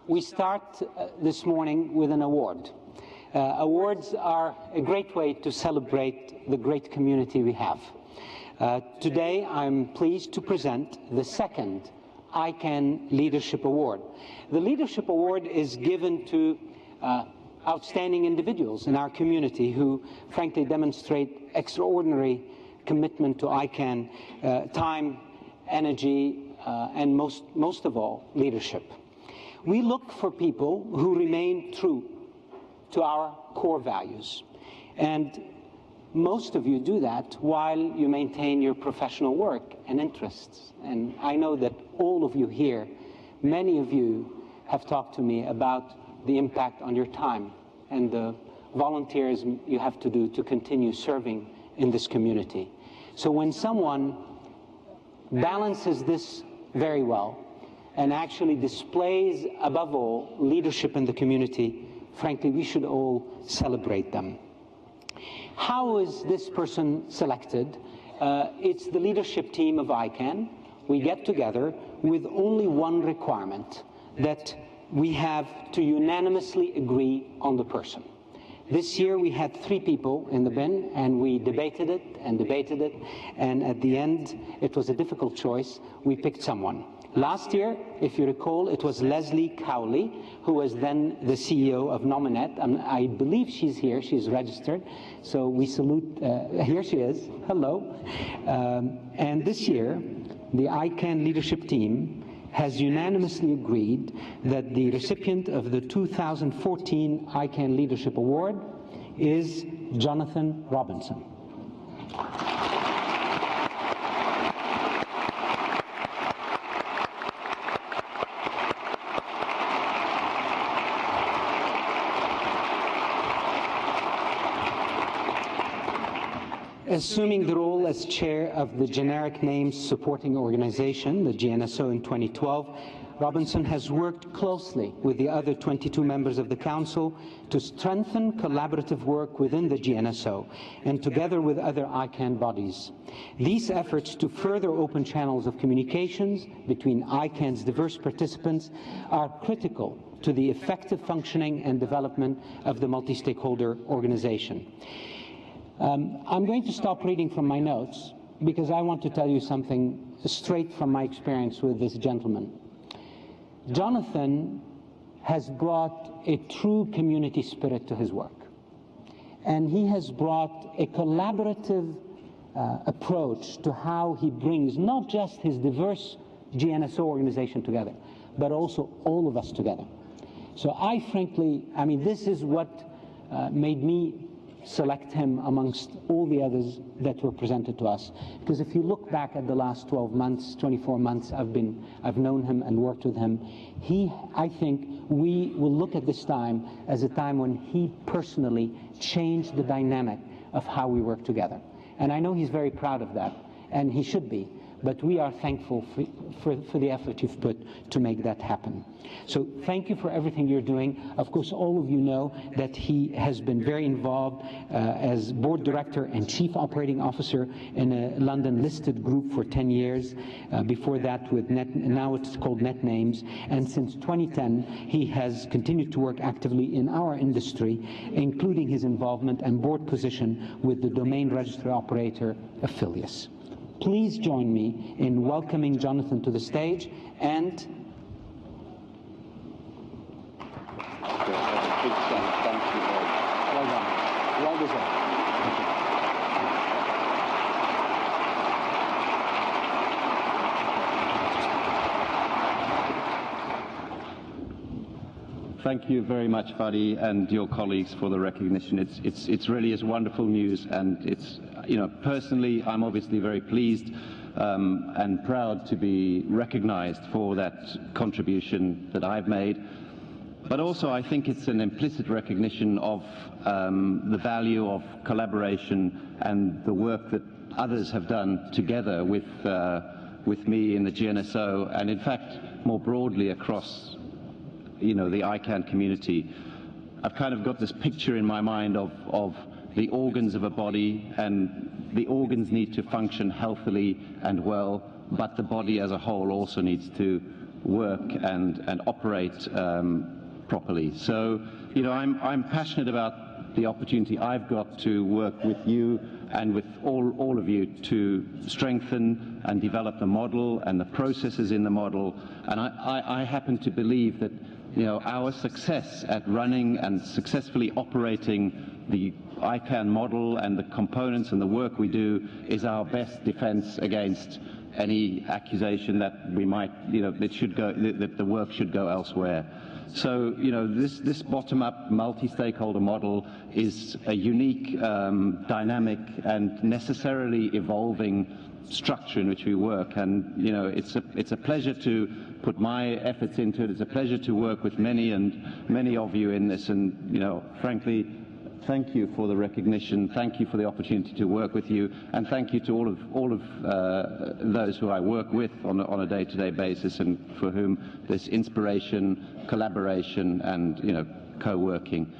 We start this morning with an award. Awards are a great way to celebrate the great community we have. Today, I'm pleased to present the second ICANN Leadership Award. The Leadership Award is given to outstanding individuals in our community who, frankly, demonstrate extraordinary commitment to ICANN, time, energy, and most of all, leadership. We look for people who remain true to our core values. And most of you do that while you maintain your professional work and interests. And I know that all of you here, many of you have talked to me about the impact on your time and the volunteerism you have to do to continue serving in this community. So when someone balances this very well and actually displays, above all, leadership in the community, frankly, we should all celebrate them. How is this person selected? It's the leadership team of ICANN. We get together with only one requirement, that we have to unanimously agree on the person. This year we had 3 people in the bin, and we debated it, and at the end it was a difficult choice. We picked someone. Last year, if you recall, it was Leslie Cowley, who was then the CEO of Nominet. I believe she's here, she's registered, so we salute, here she is, hello. And this year, the ICANN leadership team has unanimously agreed that the recipient of the 2014 ICANN Leadership Award is Jonathan Robinson. Assuming the role as chair of the Generic Names Supporting Organization, the GNSO, in 2012, Robinson has worked closely with the other 22 members of the Council to strengthen collaborative work within the GNSO and together with other ICANN bodies. These efforts to further open channels of communications between ICANN's diverse participants are critical to the effective functioning and development of the multi-stakeholder organization. I'm going to stop reading from my notes because I want to tell you something straight from my experience with this gentleman. Jonathan has brought a true community spirit to his work, and he has brought a collaborative approach to how he brings not just his diverse GNSO organization together, but also all of us together. So I frankly, this is what made me select him amongst all the others that were presented to us. Because if you look back at the last 12 months, 24 months, I've known him and worked with him. I think we will look at this time as a time when he personally changed the dynamic of how we work together. And I know he's very proud of that, and he should be. But we are thankful for the effort you've put to make that happen. So thank you for everything you're doing. Of course, all of you know that he has been very involved as board director and chief operating officer in a London listed group for 10 years. Before that with now it's called NetNames. And since 2010, he has continued to work actively in our industry, including his involvement and board position with the domain registry operator Affilius. Please join me in welcoming Jonathan to the stage and well done. Well deserved. Thank you very much, Fadi, and your colleagues for the recognition. It's really is wonderful news, and it's, personally, I'm obviously very pleased and proud to be recognized for that contribution that I've made. But also, I think it's an implicit recognition of the value of collaboration and the work that others have done together with me in the GNSO, and in fact, more broadly across the ICANN community. I've kind of got this picture in my mind of the organs of a body, and the organs need to function healthily and well, but the body as a whole also needs to work and operate properly. So, you know, I'm passionate about the opportunity I've got to work with you and with all of you to strengthen and develop the model and the processes in the model. And I happen to believe that, you know, our success at running and successfully operating the ICANN model and the components and the work we do is our best defense against any accusation that we might, you know, that the work should go elsewhere. So, you know, this bottom-up multi-stakeholder model is a unique, dynamic, and necessarily evolving structure in which we work. And, you know, it's a pleasure to put my efforts into it. It's a pleasure to work with many of you in this. And, you know, frankly, thank you for the recognition. Thank you for the opportunity to work with you, and thank you to all of those who I work with on a day-to-day basis, and for whom this inspiration, collaboration, and, you know, co-working